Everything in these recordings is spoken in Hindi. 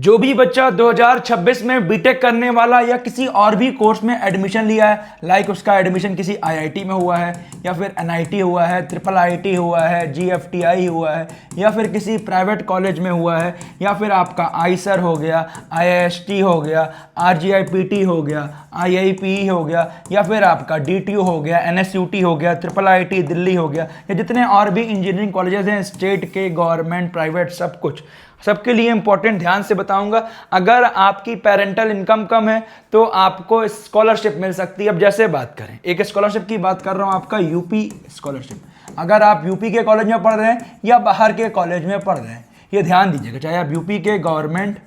जो भी बच्चा 2026 में बीटेक करने वाला या किसी और भी कोर्स में एडमिशन लिया है, लाइक उसका एडमिशन किसी आईआईटी में हुआ है या फिर एनआईटी हुआ है, ट्रिपल आईटी हुआ है, जीएफटीआई हुआ है या फिर किसी प्राइवेट कॉलेज में हुआ है या फिर आपका आईसर हो गया, आईआईएसटी हो गया, आरजीआईपीटी हो गया, आईआईपी हो गया या फिर आपका डीटीयू हो गया, एनएसयूटी हो गया, ट्रिपल आईटी दिल्ली हो गया या जितने और भी इंजीनियरिंग कॉलेजेस हैं स्टेट के, गवर्नमेंट, प्राइवेट, सब कुछ, सबके लिए इंपॉर्टेंट ध्यान से बताऊंगा। अगर आपकी पेरेंटल इनकम कम है तो आपको स्कॉलरशिप मिल सकती है। अब जैसे बात करें, एक स्कॉलरशिप की बात कर रहा हूं, आपका यूपी स्कॉलरशिप। अगर आप यूपी के कॉलेज में पढ़ रहे हैं या बाहर के कॉलेज में पढ़ रहे हैं, ये ध्यान दीजिएगा, चाहे आप यूपी के गवर्नमेंट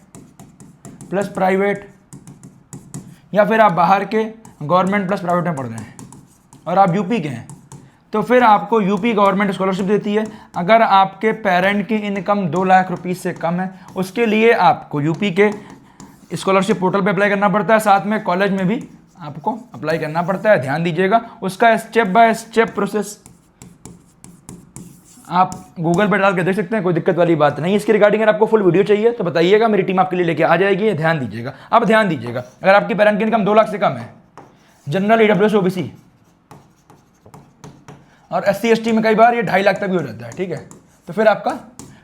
प्लस प्राइवेट या फिर आप बाहर के गवर्नमेंट प्लस प्राइवेट में पढ़ रहे हैं और आप यूपी के हैं, तो फिर आपको यूपी गवर्नमेंट स्कॉलरशिप देती है। अगर आपके पेरेंट की इनकम 2 लाख रुपये से कम है, उसके लिए आपको यूपी के स्कॉलरशिप पोर्टल पे अप्लाई करना पड़ता है, साथ में कॉलेज में भी आपको अप्लाई करना पड़ता है। ध्यान दीजिएगा, उसका स्टेप बाय स्टेप प्रोसेस आप गूगल पे डाल के देख सकते हैं, कोई दिक्कत वाली बात नहीं। इसके रिगार्डिंग अगर आपको फुल वीडियो चाहिए तो बताइएगा, मेरी टीम आपके लिए लेके आ जाएगी। ध्यान दीजिएगा। अब ध्यान दीजिएगा, अगर आपकी पेरेंट की इनकम 2 लाख से कम है, जनरल, ईडब्ल्यूएस, ओबीसी और एससी एसटी में कई बार ये 2.5 लाख तक भी हो जाता है, ठीक है, तो फिर आपका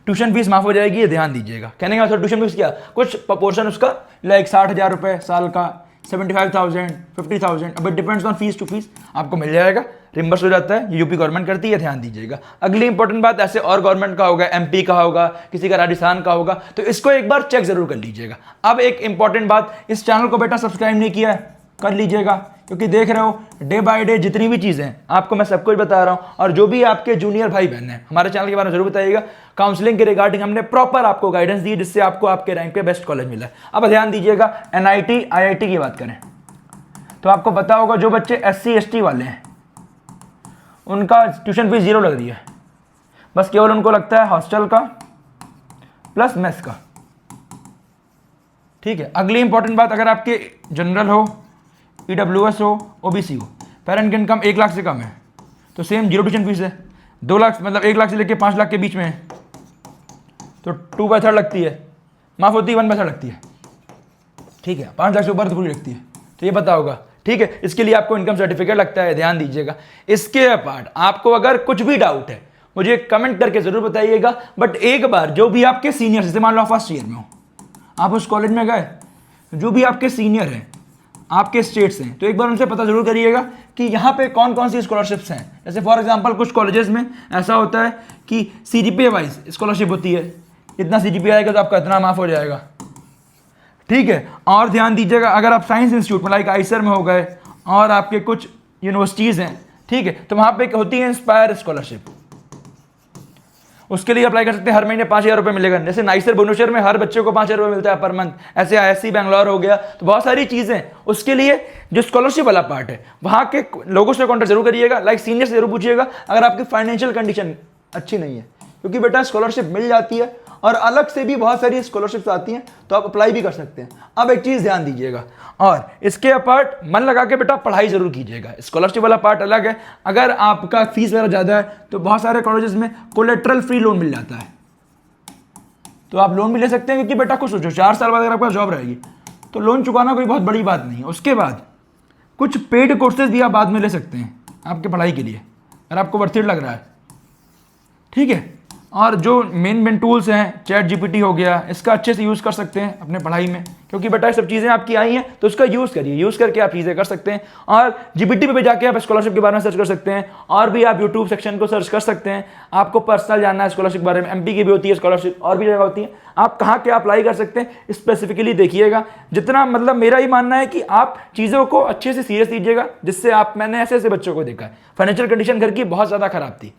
ट्यूशन फीस माफ हो जाएगी। ये ध्यान दीजिएगा। कहने का मतलब ट्यूशन फीस क्या, कुछ प्रपोर्शन उसका लाइक 60,000 रुपये साल का, 75,000, 50,000, अब it depends on fees to fees, आपको मिल जाएगा, रिम्बर्स हो जाता है। यूपी गवर्नमेंट करती है, ध्यान दीजिएगा। अगली इंपॉर्टेंट बात, ऐसे और गवर्नमेंट का होगा, एमपी का होगा, किसी का राजस्थान का होगा, तो इसको एक बार चेक जरूर कर लीजिएगा। अब एक इंपॉर्टेंट बात, इस चैनल को बेटा सब्सक्राइब नहीं किया है, कर लीजिएगा, क्योंकि देख रहे हो डे बाय डे जितनी भी चीज़ें हैं आपको मैं सब कुछ बता रहा हूं। और जो भी आपके जूनियर भाई बहन हैं, हमारे चैनल के बारे में जरूर बताइएगा। काउंसलिंग के रिगार्डिंग हमने प्रॉपर आपको गाइडेंस दी, जिससे आपको आपके रैंक पे बेस्ट कॉलेज मिला है। अब ध्यान दीजिएगा, एनआईटी, आईआईटी की बात करें तो आपको पता होगा, जो बच्चे एससी एसटी वाले हैं उनका ट्यूशन फीस 0 लग रही है, बस केवल उनको लगता है हॉस्टल का प्लस मेस का, ठीक है। अगली इंपॉर्टेंट बात, अगर आपके जनरल हो, ईडब्ल्यूएस हो, ओबीसी हो, पेरेंट की इनकम 1 लाख से कम है, तो सेम 0 ट्यूशन फीस है। 2 लाख मतलब 1 लाख से लेकर 5 लाख के बीच में है तो 2/3 लगती है, माफ होती है 1/3 लगती है, ठीक है। 5 लाख से ऊपर तो पूरी लगती है, तो ये पता होगा, ठीक है। इसके लिए आपको इनकम सर्टिफिकेट लगता है, ध्यान दीजिएगा। इसके अपार्ट आपको अगर कुछ भी डाउट है मुझे कमेंट करके जरूर बताइएगा। बट एक बार जो भी आपके सीनियर, जैसे मान लो फर्स्ट ईयर में हो, आप उस कॉलेज में गए, जो भी आपके सीनियर हैं आपके स्टेट्स हैं, तो एक बार उनसे पता जरूर करिएगा कि यहाँ पे कौन कौन सी स्कॉलरशिप्स हैं। जैसे फॉर एग्जांपल कुछ कॉलेजेस में ऐसा होता है कि सीजीपीए वाइज स्कॉलरशिप होती है, इतना सीजीपीए आएगा तो आपका इतना माफ हो जाएगा, ठीक है। और ध्यान दीजिएगा, अगर आप साइंस इंस्टीट्यूट में लाइक आईसर में हो गए और आपके कुछ यूनिवर्सिटीज़ हैं, ठीक है, तो वहाँ पे होती है इंस्पायर स्कॉलरशिप, उसके लिए अप्लाई कर सकते हैं। हर महीने 5,000 रुपये मिलेगा। जैसे नाइसर भुवनेश्वर में हर बच्चे को 5,000 रुपये मिलता है पर मंथ, ऐसे आईएससी बैंगलोर हो गया, तो बहुत सारी चीज़ें। उसके लिए जो स्कॉलरशिप वाला पार्ट है वहाँ के लोगों से कॉन्टेक्ट जरूर करिएगा, लाइक सीनियर से जरूर पूछिएगा अगर आपकी फाइनेंशियल कंडीशन अच्छी नहीं है, क्योंकि बेटा स्कॉलरशिप मिल जाती है और अलग से भी बहुत सारी स्कॉलरशिप्स आती हैं, तो आप अप्लाई भी कर सकते हैं। अब एक चीज़ ध्यान दीजिएगा, और इसके अपार्ट मन लगा के बेटा पढ़ाई जरूर कीजिएगा। स्कॉलरशिप वाला पार्ट अलग है, अगर आपका फीस वगैरह ज़्यादा है तो बहुत सारे कॉलेजेस में कोलेट्रल फ्री लोन मिल जाता है, तो आप लोन भी ले सकते हैं। क्योंकि बेटा कुछ सोचो, 4 साल बाद अगर आपका जॉब रहेगी तो लोन चुकाना कोई बहुत बड़ी बात नहीं है। उसके बाद कुछ पेड कोर्सेज भी आप बाद में ले सकते हैं आपके पढ़ाई के लिए, अगर आपको वर्थ इट लग रहा है, ठीक है। और जो मेन टूल्स हैं, चैट जीपीटी हो गया, इसका अच्छे से यूज़ कर सकते हैं अपने पढ़ाई में, क्योंकि बेटा ये सब चीज़ें आपकी आई हैं, तो उसका यूज़ करिए, यूज़ करके आप चीज़ें कर सकते हैं। और जीपीटी पे भी जाके आप स्कॉलरशिप के बारे में सर्च कर सकते हैं, और भी आप यूट्यूब सेक्शन को सर्च कर सकते हैं। आपको पर्सनल जानना है स्कॉलरशिप के बारे में, एमपी की भी होती है स्कॉलरशिप, और भी जगह होती है, आप कहाँ क्या अप्लाई कर सकते हैं स्पेसिफिकली देखिएगा। जितना मतलब मेरा ही मानना है कि आप चीज़ों को अच्छे से सीरियस लीजिएगा, जिससे आप, मैंने ऐसे ऐसे बच्चों को देखा है, फाइनेंशियल कंडीशन घर की बहुत ज़्यादा ख़राब थी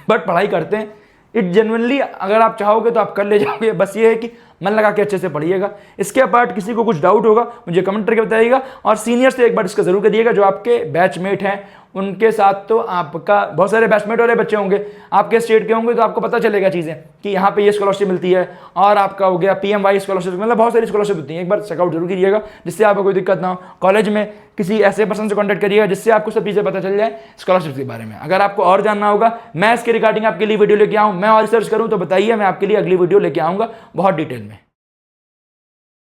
बट पढ़ाई करते हैं। इट जेन्युइनली अगर आप चाहोगे तो आप कर ले जाओगे, बस ये है कि मन लगा के अच्छे से पढ़िएगा। इसके अपार्ट किसी को कुछ डाउट होगा मुझे कमेंट करके बताइएगा, और सीनियर से एक बार इसका जरूर करिएगा, जो आपके बैचमेट हैं उनके साथ। तो आपका बहुत सारे बैचमेट वाले बच्चे होंगे, आपके स्टेट के होंगे, तो आपको पता चलेगा चीज़ें कि यहाँ पे ये स्कॉलरशिप मिलती है, और आपका हो गया पीएमवाई स्कॉलरशिप, मतलब बहुत सारी स्कॉलरशिप होती है। एक बार चेकआउट जरूर कीजिएगा, जिससे आपको कोई दिक्कत ना हो। कॉलेज में किसी ऐसे पर्सन से कॉन्टैक्ट करिएगा जिससे आपको सब चीज़ें पता चल जाए स्कॉलरशिप के बारे में। अगर आपको और जानना होगा, मैं इसके रिगार्डिंग आपके लिए वीडियो लेके आऊँ, मैं और रिसर्च करूँ, तो बताइए, मैं आपके लिए अगली वीडियो लेके आऊँगा बहुत डिटेल में।